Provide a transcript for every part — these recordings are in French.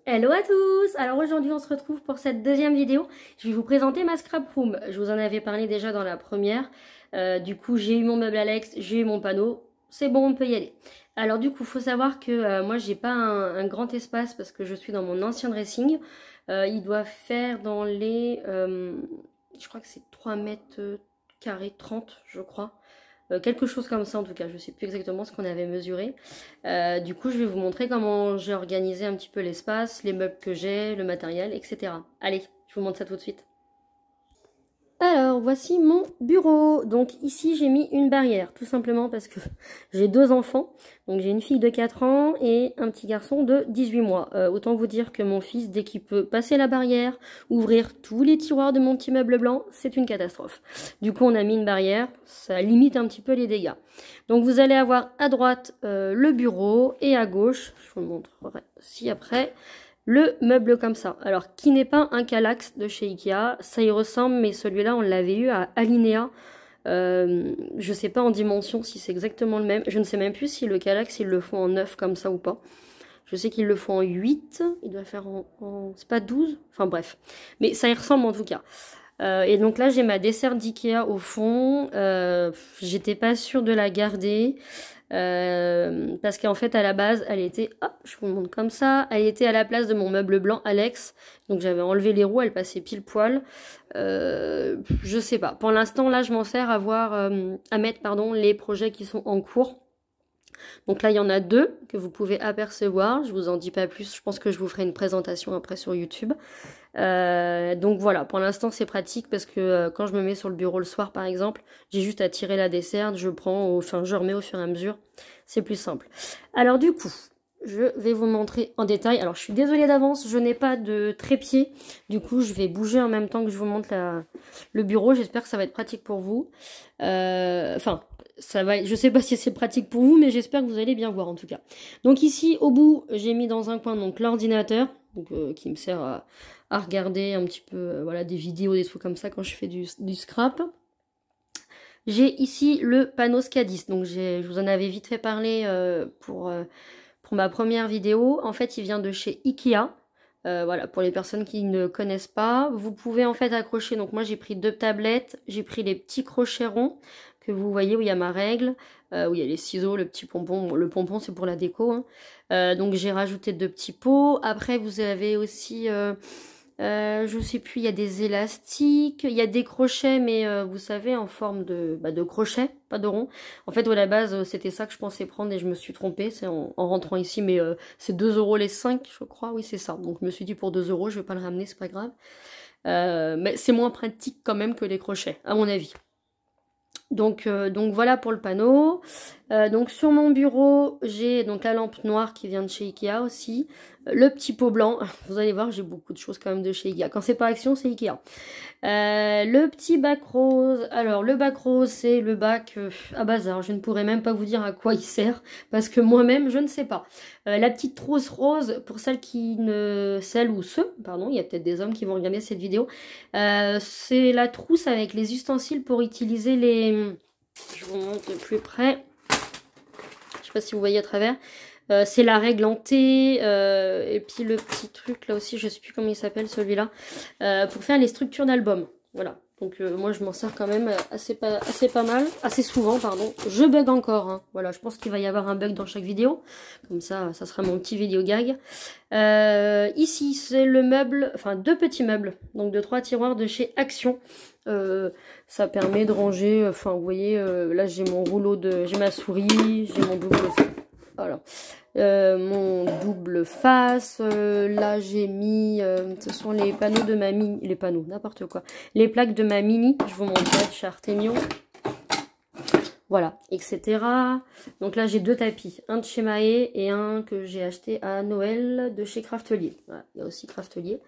Hello à tous! Alors aujourd'hui on se retrouve pour cette deuxième vidéo. Je vais vous présenter ma scrap room. Je vous en avais parlé déjà dans la première. Du coup j'ai eu mon meuble Alex, j'ai eu mon panneau. C'est bon, on peut y aller. Alors du coup il faut savoir que moi j'ai pas un grand espace parce que je suis dans mon ancien dressing. Il doit faire dans les... je crois que c'est 3 mètres carrés 30 je crois. Quelque chose comme ça en tout cas, je sais plus exactement ce qu'on avait mesuré. Du coup je vais vous montrer comment j'ai organisé un petit peu l'espace, les meubles que j'ai, le matériel, etc. Allez, je vous montre ça tout de suite. Alors voici mon bureau. Donc ici j'ai mis une barrière, tout simplement parce que j'ai deux enfants. Donc j'ai une fille de 4 ans et un petit garçon de 18 mois. Autant vous dire que mon fils, dès qu'il peut passer la barrière, ouvrir tous les tiroirs de mon petit meuble blanc, c'est une catastrophe. Du coup on a mis une barrière, ça limite un petit peu les dégâts. Donc vous allez avoir à droite le bureau et à gauche, je vous le montrerai aussi après, le meuble comme ça. Alors, qui n'est pas un Kallax de chez Ikea, ça y ressemble, mais celui-là, on l'avait eu à Alinea. Je sais pas en dimension si c'est exactement le même. Je ne sais même plus si le Kallax, ils le font en 9 comme ça ou pas. Je sais qu'ils le font en 8. Il doit faire c'est pas 12. Enfin bref. Mais ça y ressemble en tout cas. Et donc là, j'ai ma dessert d'Ikea au fond. J'étais pas sûre de la garder. Parce qu'en fait à la base elle était, hop, je vous le montre comme ça, elle était à la place de mon meuble blanc Alex, donc j'avais enlevé les roues, elle passait pile poil. Je sais pas, pour l'instant là je m'en sers à mettre les projets qui sont en cours. Donc là il y en a deux que vous pouvez apercevoir, je vous en dis pas plus, je pense que je vous ferai une présentation après sur YouTube. Donc voilà, pour l'instant c'est pratique parce que quand je me mets sur le bureau le soir par exemple, j'ai juste à tirer la desserte, je remets au fur et à mesure, c'est plus simple. Alors du coup, je vais vous montrer en détail. Alors je suis désolée d'avance, je n'ai pas de trépied, du coup je vais bouger en même temps que je vous montre le bureau, j'espère que ça va être pratique pour vous. Ça va, je sais pas si c'est pratique pour vous, mais j'espère que vous allez bien voir en tout cas. Donc ici au bout, j'ai mis dans un coin donc l'ordinateur, qui me sert à regarder un petit peu voilà, des vidéos, des trucs comme ça quand je fais du scrap. J'ai ici le panneau SCADIS, donc je vous en avais vite fait parler pour ma première vidéo. En fait il vient de chez Ikea. Voilà, pour les personnes qui ne connaissent pas, vous pouvez en fait accrocher, donc moi j'ai pris 2 tablettes, j'ai pris les petits crochets ronds que vous voyez où il y a ma règle, où il y a les ciseaux, le petit pompon, bon, le pompon c'est pour la déco, hein. Donc j'ai rajouté 2 petits pots. Après vous avez aussi, je sais plus, il y a des élastiques, il y a des crochets, mais vous savez en forme de crochet, pas de rond. En fait à la base c'était ça que je pensais prendre et je me suis trompée, c'est en rentrant ici, mais c'est 2 € les 5 je crois, oui c'est ça. Donc je me suis dit pour 2 € je vais pas le ramener, c'est pas grave. Mais c'est moins pratique quand même que les crochets, à mon avis. Donc voilà pour le panneau. Donc sur mon bureau, j'ai donc la lampe noire qui vient de chez Ikea aussi. Le petit pot blanc, vous allez voir, j'ai beaucoup de choses quand même de chez Ikea. Quand c'est pas Action, c'est Ikea. Le petit bac rose. Alors le bac rose, c'est le bac à bazar. Je ne pourrais même pas vous dire à quoi il sert parce que moi-même, je ne sais pas. La petite trousse rose, pour celles ou ceux, pardon, il y a peut-être des hommes qui vont regarder cette vidéo. C'est la trousse avec les ustensiles pour utiliser les... Je vous montre de plus près. Je sais pas si vous voyez à travers. C'est la règle en T, et puis le petit truc là aussi, je sais plus comment il s'appelle celui-là, pour faire les structures d'album. Voilà, donc moi je m'en sers quand même assez pas mal, assez souvent pardon. Je bug encore, hein. Voilà, je pense qu'il va y avoir un bug dans chaque vidéo, comme ça sera mon petit vidéo gag. Ici c'est le meuble, enfin 2 petits meubles, donc de 3 tiroirs de chez Action. Ça permet de ranger, enfin vous voyez, là j'ai mon rouleau j'ai ma souris, j'ai mon double, voilà. Mon double face, là j'ai mis, ce sont les panneaux de ma mini, les panneaux, n'importe quoi, les plaques de ma mini, je vous montre ça de chez Artemio, voilà, etc. Donc là j'ai 2 tapis, un de chez Mahé et un que j'ai acheté à Noël de chez Craftelier, voilà, il y a aussi Craftelier,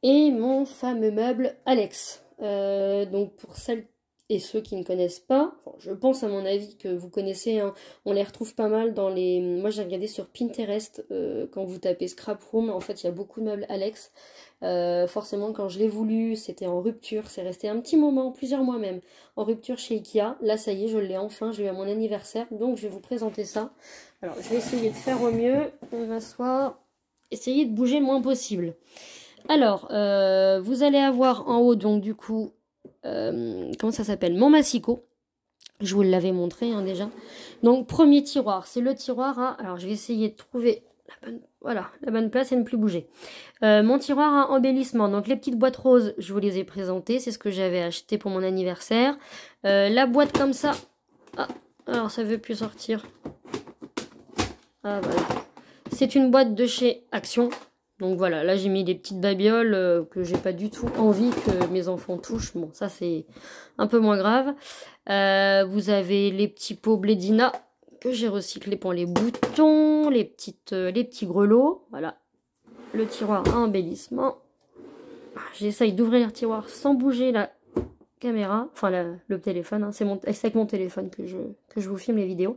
et mon fameux meuble Alex. Donc pour celles et ceux qui ne connaissent pas, je pense à mon avis que vous connaissez, hein, on les retrouve pas mal dans les... Moi j'ai regardé sur Pinterest, quand vous tapez Scrap Room, en fait il y a beaucoup de meubles Alex. Forcément quand je l'ai voulu, c'était en rupture, c'est resté un petit moment, plusieurs mois même, en rupture chez Ikea. Là ça y est, je l'ai enfin, j'ai eu à mon anniversaire, donc je vais vous présenter ça. Alors je vais essayer de faire au mieux, on va m'asseoir, essayez de bouger le moins possible. Alors, vous allez avoir en haut, donc du coup, comment ça s'appelle? Mon massicot. Je vous l'avais montré hein, déjà. Donc, premier tiroir, c'est le tiroir à... Alors, je vais essayer de trouver la bonne place et ne plus bouger. Mon tiroir à embellissement. Donc, les petites boîtes roses, je vous les ai présentées. C'est ce que j'avais acheté pour mon anniversaire. La boîte comme ça... Ah, alors, ça veut plus sortir. Ah, voilà. C'est une boîte de chez Action. Donc voilà, là j'ai mis des petites babioles que j'ai pas du tout envie que mes enfants touchent. Bon, ça c'est un peu moins grave. Vous avez les petits pots Blédina que j'ai recyclés pour les boutons, les petits grelots. Voilà, le tiroir à embellissement. J'essaye d'ouvrir le tiroir sans bouger la caméra, enfin le téléphone. Hein. C'est avec mon téléphone que je vous filme les vidéos.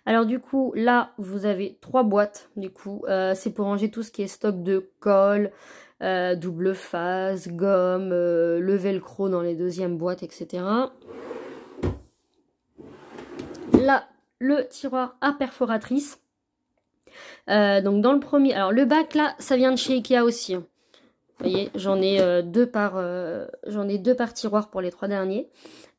Alors du coup, là, vous avez 3 boîtes. Du coup, c'est pour ranger tout ce qui est stock de colle, double face, gomme, le velcro dans les deuxièmes boîtes, etc. Là, le tiroir à perforatrice. Donc dans le premier... Alors le bac, là, ça vient de chez Ikea aussi. Hein. Vous voyez, j'en ai deux par tiroir pour les 3 derniers.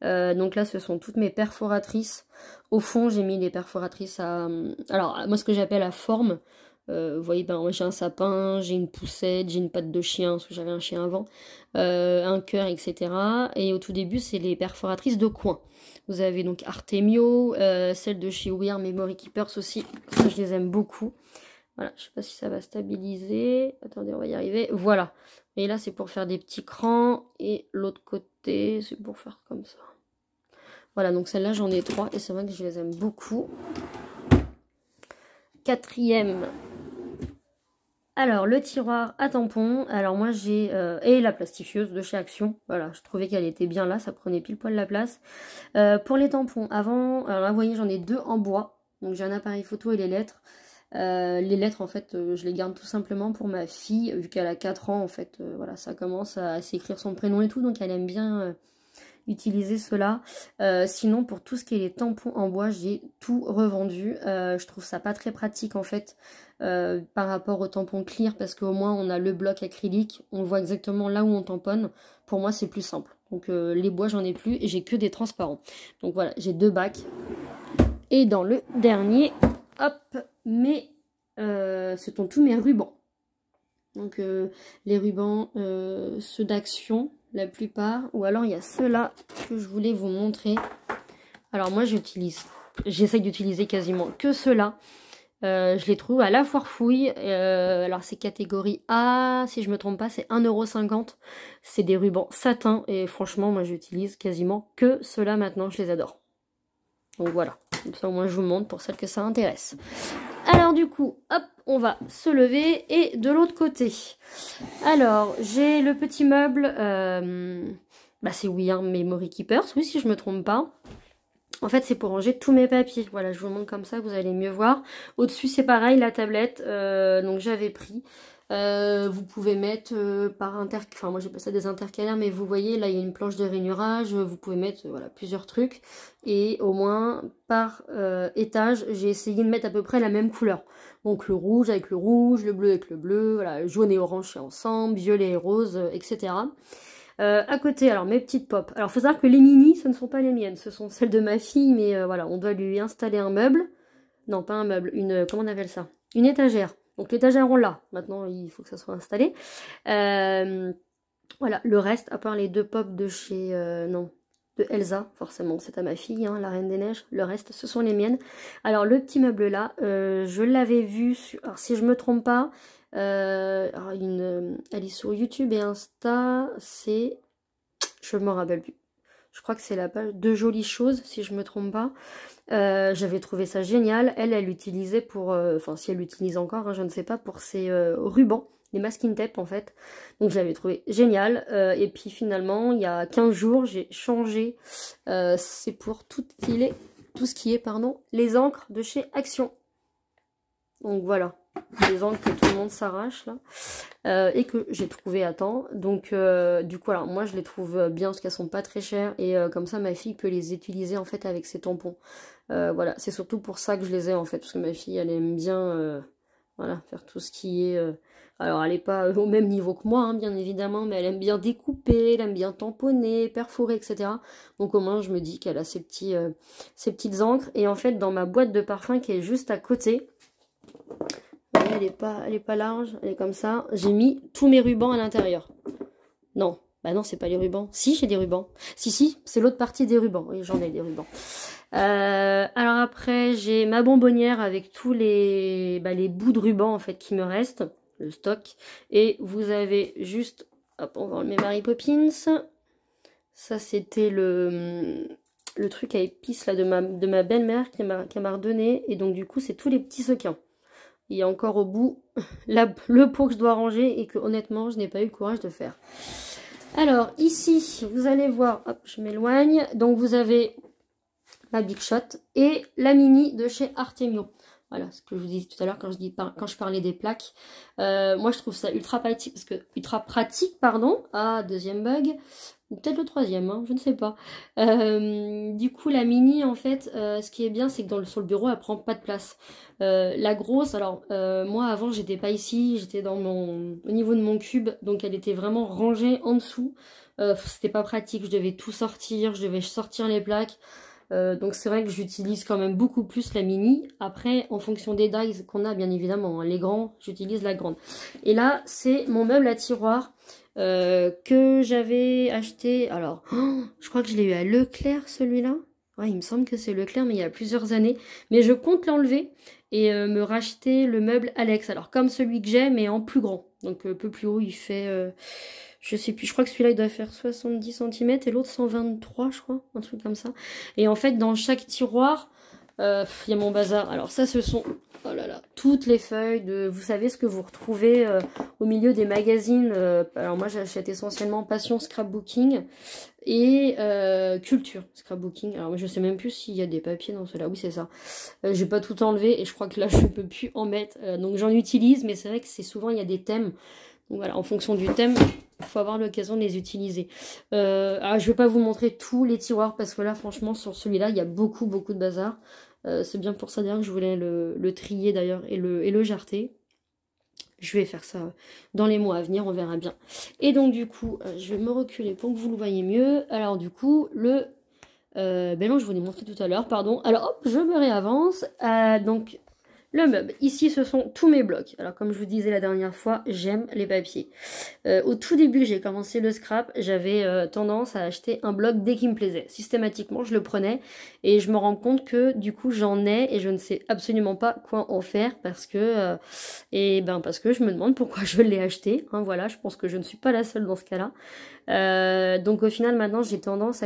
Donc là, ce sont toutes mes perforatrices. Au fond, j'ai mis les perforatrices à... Alors, moi, ce que j'appelle à forme. Vous voyez, ben, j'ai un sapin, j'ai une poussette, j'ai une patte de chien, parce que j'avais un chien avant, un cœur, etc. Et au tout début, c'est les perforatrices de coin. Vous avez donc Artemio, celle de chez We Are Memory Keepers aussi. Ça, je les aime beaucoup. Voilà, je sais pas si ça va stabiliser. Attendez, on va y arriver. Voilà. Et là, c'est pour faire des petits crans. Et l'autre côté, c'est pour faire comme ça. Voilà, donc celle-là, j'en ai 3. Et c'est vrai que je les aime beaucoup. Quatrième. Alors, le tiroir à tampons. Alors, moi, j'ai... et la plastifieuse de chez Action. Voilà, je trouvais qu'elle était bien là. Ça prenait pile poil la place. Pour les tampons, avant... Alors là, vous voyez, j'en ai 2 en bois. Donc, j'ai un appareil photo et les lettres. Les lettres en fait je les garde tout simplement pour ma fille vu qu'elle a 4 ans en fait voilà ça commence à s'écrire son prénom et tout donc elle aime bien utiliser cela. Sinon pour tout ce qui est les tampons en bois j'ai tout revendu. Je trouve ça pas très pratique en fait par rapport aux tampons clear parce qu'au moins on a le bloc acrylique, on voit exactement là où on tamponne. Pour moi c'est plus simple donc les bois j'en ai plus et j'ai que des transparents donc voilà j'ai 2 bacs et dans le dernier hop, mais ce sont tous mes rubans. Donc les rubans, ceux d'Action, la plupart. Ou alors il y a ceux-là que je voulais vous montrer. Alors moi j'essaye d'utiliser quasiment que ceux-là. Je les trouve à la foire fouille. Alors c'est catégorie A, si je me trompe pas, c'est 1,50 €. C'est des rubans satin et franchement moi j'utilise quasiment que ceux-là maintenant, je les adore. Donc voilà, comme ça au moins je vous montre pour celles que ça intéresse. Alors du coup, hop, on va se lever et de l'autre côté. Alors, j'ai le petit meuble, c'est We Are Memory Keepers, oui si je me trompe pas. En fait, c'est pour ranger tous mes papiers. Voilà, je vous montre comme ça, vous allez mieux voir. Au-dessus, c'est pareil, la tablette, donc j'avais pris. Vous pouvez mettre enfin moi j'ai pas ça des intercalaires mais vous voyez là il y a une planche de rainurage, vous pouvez mettre voilà plusieurs trucs et au moins par étage j'ai essayé de mettre à peu près la même couleur, donc le rouge avec le rouge, le bleu avec le bleu, voilà, jaune et orange c'est ensemble, violet et rose, etc. À côté alors mes petites pop, alors faut savoir que les mini ce ne sont pas les miennes, ce sont celles de ma fille mais voilà on doit lui installer un meuble, non pas un meuble, une comment on appelle ça, une étagère. Donc l'étagère on l'a, maintenant il faut que ça soit installé. Voilà, le reste, à part les 2 pop de chez... de Elsa, forcément, c'est à ma fille, hein, la Reine des Neiges. Le reste, ce sont les miennes. Alors le petit meuble là, je l'avais vu, alors si je me trompe pas, elle est sur YouTube et Insta, c'est... Je m'en rappelle plus. Je crois que c'est la page de jolies choses, si je me trompe pas. J'avais trouvé ça génial. Elle l'utilisait pour... Enfin, si elle l'utilise encore, hein, je ne sais pas, pour ses rubans, les masking tape en fait. Donc, je l'avais trouvé génial. Et puis, finalement, il y a 15 jours, j'ai changé. C'est pour tout ce qui est, les encres de chez Action. Donc, voilà. Les encres que tout le monde s'arrache là et que j'ai trouvé à temps, donc du coup alors moi je les trouve bien parce qu'elles sont pas très chères et comme ça ma fille peut les utiliser en fait avec ses tampons, voilà c'est surtout pour ça que je les ai en fait parce que ma fille elle aime bien Voilà, faire tout ce qui est... Alors, elle n'est pas au même niveau que moi, hein, bien évidemment, mais elle aime bien découper, elle aime bien tamponner, perforer, etc. Donc, au moins, je me dis qu'elle a ses petites encres. Et en fait, dans ma boîte de parfum qui est juste à côté, vous voyez, elle est pas large, elle est comme ça. J'ai mis tous mes rubans à l'intérieur. Non, bah non, c'est pas les rubans. Si, j'ai des rubans. Si, c'est l'autre partie des rubans. Oui, j'en ai des rubans. Alors après, j'ai ma bonbonnière avec tous les bouts de ruban en fait qui me restent, le stock. Et vous avez juste, hop, on va enlever Mary Poppins. Ça, c'était le truc à épices là, de ma belle-mère qui m'a redonné. Et donc, du coup, c'est tous les petits sequins. Il y a encore au bout le pot que je dois ranger et que honnêtement, je n'ai pas eu le courage de faire. Alors, ici, vous allez voir, hop, je m'éloigne. Donc, vous avez la Big Shot et la Mini de chez Artemio. Voilà, ce que je vous disais tout à l'heure quand je parlais des plaques. Moi, je trouve ça ultra pratique, pardon. Ah, deuxième bug. Ou peut-être le troisième, hein, je ne sais pas. Du coup, la Mini, en fait, ce qui est bien, c'est que sur le bureau, elle prend pas de place. La grosse, alors, moi, avant, j'étais pas ici, j'étais au niveau de mon cube, donc elle était vraiment rangée en dessous. C'était pas pratique, je devais tout sortir, je devais sortir les plaques. Donc c'est vrai que j'utilise quand même beaucoup plus la mini. Après, en fonction des dies qu'on a, bien évidemment, hein, les grands, j'utilise la grande. Et là, c'est mon meuble à tiroir que j'avais acheté. Alors, je crois que je l'ai eu à Leclerc, celui-là. Ouais, il me semble que c'est Leclerc, mais il y a plusieurs années. Mais je compte l'enlever et me racheter le meuble Alex. Alors, comme celui que j'ai, mais en plus grand. Donc, un peu plus haut, il fait... je sais plus, je crois que celui-là il doit faire 70 cm et l'autre 123, je crois, un truc comme ça. Et en fait, dans chaque tiroir, il y a mon bazar. Alors ça, ce sont, oh là là, toutes les feuilles de, vous savez ce que vous retrouvez au milieu des magazines. Alors moi, j'achète essentiellement Passion Scrapbooking et Culture Scrapbooking. Alors moi, je sais même plus s'il y a des papiers dans cela. Oui, c'est ça. J'ai pas tout enlevé et je crois que là, je peux plus en mettre. Donc j'en utilise, mais c'est vrai que c'est souvent, il y a des thèmes. Donc voilà, en fonction du thème, il faut avoir l'occasion de les utiliser. Alors, je ne vais pas vous montrer tous les tiroirs parce que là, franchement, sur celui-là, il y a beaucoup de bazar. C'est bien pour ça d'ailleurs que je voulais le trier d'ailleurs et le jarter. Je vais faire ça dans les mois à venir, on verra bien. Et donc du coup, je vais me reculer pour que vous le voyez mieux. Alors du coup, ben non, je vous l'ai montré tout à l'heure, pardon. Alors hop, je me réavance. Donc... le meuble, ici ce sont tous mes blocs. Alors comme je vous disais la dernière fois, j'aime les papiers. Au tout début j'ai commencé le scrap, j'avais tendance à acheter un bloc dès qu'il me plaisait. Systématiquement je le prenais et je me rends compte que du coup j'en ai et je ne sais absolument pas quoi en faire parce que je me demande pourquoi je l'ai acheté. Hein, voilà, je pense que je ne suis pas la seule dans ce cas-là. Donc au final maintenant j'ai tendance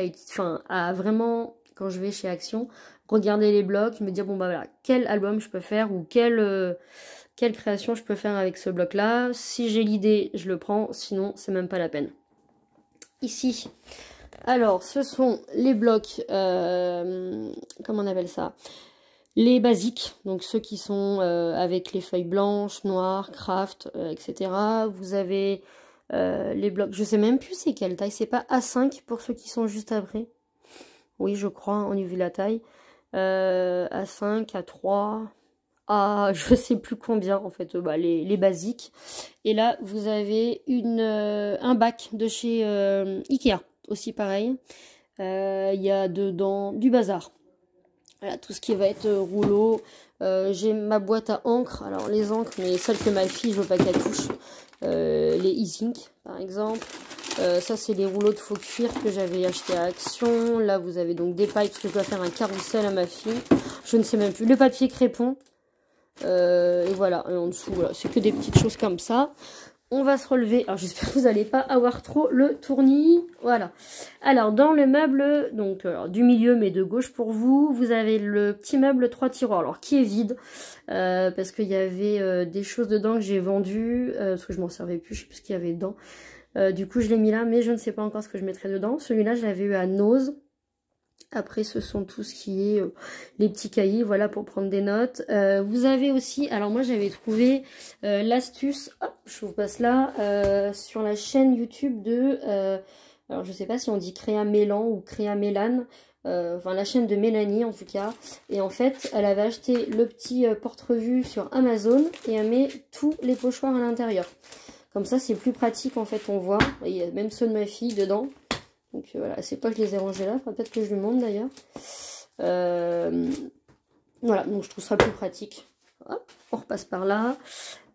à vraiment, quand je vais chez Action, regarder les blocs, me dire bon bah voilà, quel album je peux faire ou quelle création je peux faire avec ce bloc là. Si j'ai l'idée, je le prends, sinon c'est même pas la peine. Ici, alors ce sont les blocs, comment on appelle ça, les basiques, donc ceux qui sont avec les feuilles blanches, noires, craft, etc. Vous avez les blocs, je sais même plus c'est quelle taille, c'est pas A5 pour ceux qui sont juste après. Oui, je crois, on y vu la taille. A5, A3, A je sais plus combien en fait, les basiques. Et là vous avez un bac de chez Ikea, aussi pareil. Il y a dedans du bazar. Voilà, tout ce qui va être rouleau. J'ai ma boîte à encre, alors les encres, mais celles que ma fille, je veux pas qu'elle touche. Les e-ink par exemple. Ça c'est les rouleaux de faux cuir que j'avais acheté à Action. Là vous avez donc des pailles parce que je dois faire un carrousel à ma fille. Je ne sais même plus. Le papier crépon. Et voilà. Et en dessous, voilà, c'est que des petites choses comme ça. On va se relever. Alors j'espère que vous n'allez pas avoir trop le tournis. Voilà. Alors dans le meuble, donc du milieu mais de gauche pour vous, vous avez le petit meuble 3 tiroirs. Alors qui est vide parce qu'il y avait des choses dedans que j'ai vendues. Parce que je m'en servais plus, je sais plus ce qu'il y avait dedans. Du coup je l'ai mis là mais je ne sais pas encore ce que je mettrai dedans. Celui-là je l'avais eu à Nose. Après ce sont tout ce qui est les petits cahiers, voilà, pour prendre des notes. Vous avez aussi, alors moi j'avais trouvé l'astuce, hop, je vous passe là, sur la chaîne YouTube de, alors je sais pas si on dit Créa Mélan ou Créa Mélane. enfin la chaîne de Mélanie en tout cas. Et en fait, elle avait acheté le petit porte-revue sur Amazon et elle met tous les pochoirs à l'intérieur. Comme ça, c'est plus pratique en fait, on voit. Il y a même ceux de ma fille dedans. Donc voilà, c'est pas que je les ai rangés là, faudra peut-être que je lui montre d'ailleurs. Voilà, donc je trouve ça plus pratique. Hop, on repasse par là.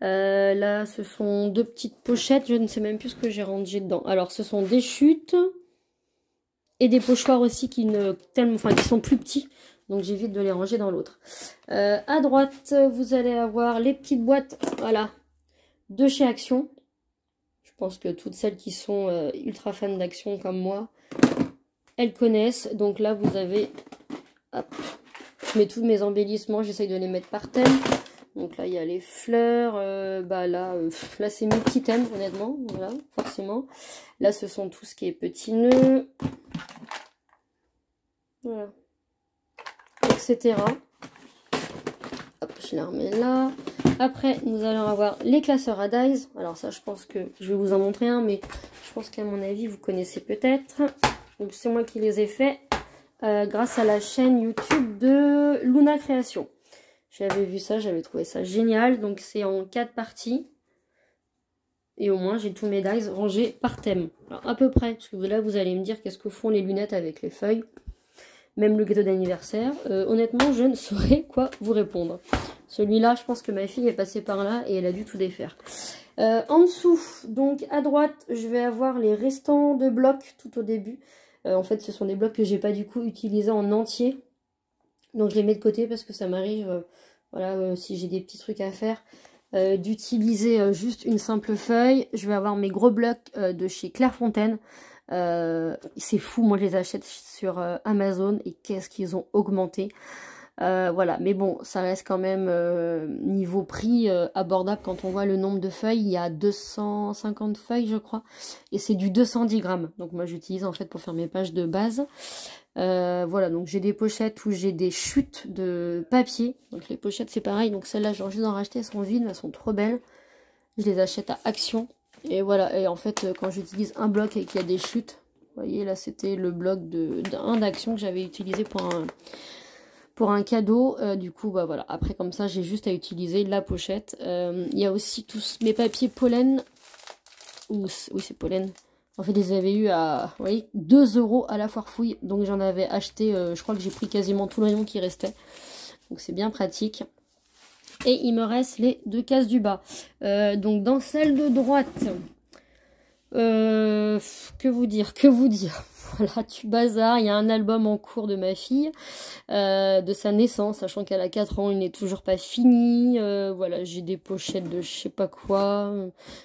Là, ce sont deux petites pochettes. Je ne sais même plus ce que j'ai rangé dedans. Alors, ce sont des chutes et des pochoirs aussi qui sont plus petits. Donc, j'évite de les ranger dans l'autre. À droite, vous allez avoir les petites boîtes, voilà, de chez Action. Je pense que toutes celles qui sont ultra fans d'Action comme moi, elles connaissent. Donc là, vous avez... Hop, je mets tous mes embellissements, j'essaye de les mettre par thème. Donc là, il y a les fleurs. Là, c'est multi-thème, honnêtement. Voilà, forcément. Là, ce sont tout ce qui est petits nœuds. Voilà. Etc. Hop, je les remets là. Après, nous allons avoir les classeurs à dies. Alors ça, je pense que je vais vous en montrer un, mais je pense qu'à mon avis, vous connaissez peut-être. Donc c'est moi qui les ai faits grâce à la chaîne YouTube de Luna Création. J'avais vu ça, j'avais trouvé ça génial. Donc c'est en 4 parties. Et au moins, j'ai tous mes dies rangés par thème. Alors à peu près, parce que là, vous allez me dire qu'est-ce que font les lunettes avec les feuilles. Même le gâteau d'anniversaire. Honnêtement, je ne saurais quoi vous répondre. Celui-là, je pense que ma fille est passée par là et elle a dû tout défaire. En dessous, donc à droite, je vais avoir les restants de blocs tout au début. En fait, ce sont des blocs que j'ai pas du coup utilisés en entier. Donc je les mets de côté parce que ça m'arrive, si j'ai des petits trucs à faire, d'utiliser juste une simple feuille. Je vais avoir mes gros blocs de chez Clairefontaine. C'est fou, moi je les achète sur Amazon et qu'est-ce qu'ils ont augmenté. Voilà, mais bon, ça reste quand même niveau prix abordable quand on voit le nombre de feuilles. Il y a 250 feuilles, je crois, et c'est du 210 grammes. Donc moi j'utilise en fait pour faire mes pages de base. Voilà, donc j'ai des pochettes où j'ai des chutes de papier. Donc les pochettes c'est pareil, donc celles-là j'ai envie d'en racheter, elles sont vides, mais elles sont trop belles. Je les achète à Action. Et voilà, et en fait quand j'utilise un bloc et qu'il y a des chutes, vous voyez là c'était le bloc d'un d'Action que j'avais utilisé pour un cadeau. Du coup bah voilà, après comme ça j'ai juste à utiliser la pochette. Il y a aussi tous mes papiers pollen. Oui c'est pollen. En fait, je les avais eu à, vous voyez, 2 € à la foire fouille. Donc, j'en avais acheté, je crois que j'ai pris quasiment tout le rayon qui restait. Donc, c'est bien pratique. Et il me reste les 2 cases du bas. Donc, dans celle de droite, que vous dire voilà, du bazar. Il y a un album en cours de ma fille, de sa naissance, sachant qu'elle a 4 ans, il n'est toujours pas fini. Voilà, j'ai des pochettes de je sais pas quoi.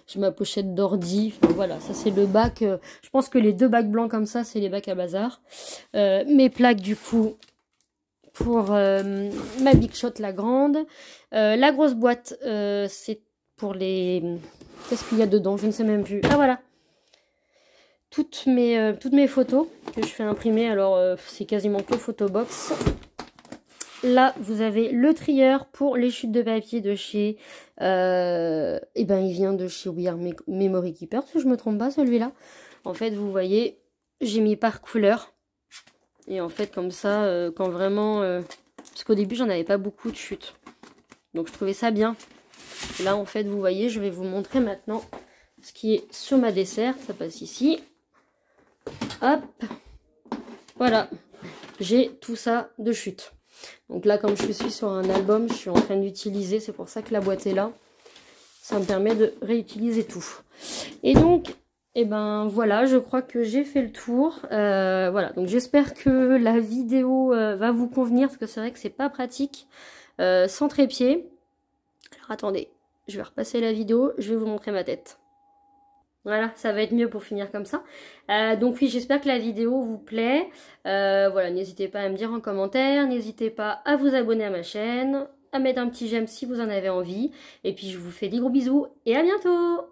J'ai ma pochette d'ordi. Enfin, voilà, ça c'est le bac. Je pense que les 2 bacs blancs comme ça, c'est les bacs à bazar. Mes plaques du coup pour ma Big Shot, la grande. La grosse boîte, c'est pour les... Qu'est-ce qu'il y a dedans? Je ne sais même plus. Ah voilà, toutes mes photos que je fais imprimer. Alors c'est quasiment que Photobox. Là vous avez le trieur pour les chutes de papier de chez il vient de chez We Are Memory Keeper, si je me trompe pas, celui-là. En fait vous voyez, j'ai mis par couleur. Et en fait comme ça quand vraiment parce qu'au début j'en avais pas beaucoup de chutes, donc je trouvais ça bien. Et là en fait vous voyez, je vais vous montrer maintenant ce qui est sur ma dessert. Ça passe ici. Hop, voilà, j'ai tout ça de chute. Donc là, comme je suis sur un album, je suis en train d'utiliser, c'est pour ça que la boîte est là. Ça me permet de réutiliser tout. Et donc, voilà, je crois que j'ai fait le tour. Voilà, donc j'espère que la vidéo va vous convenir, parce que c'est vrai que c'est pas pratique sans trépied. Alors attendez, je vais repasser la vidéo, je vais vous montrer ma tête. Voilà, ça va être mieux pour finir comme ça. Donc oui, j'espère que la vidéo vous plaît. Voilà, n'hésitez pas à me dire en commentaire. N'hésitez pas à vous abonner à ma chaîne, à mettre un petit j'aime si vous en avez envie. Et puis je vous fais des gros bisous et à bientôt!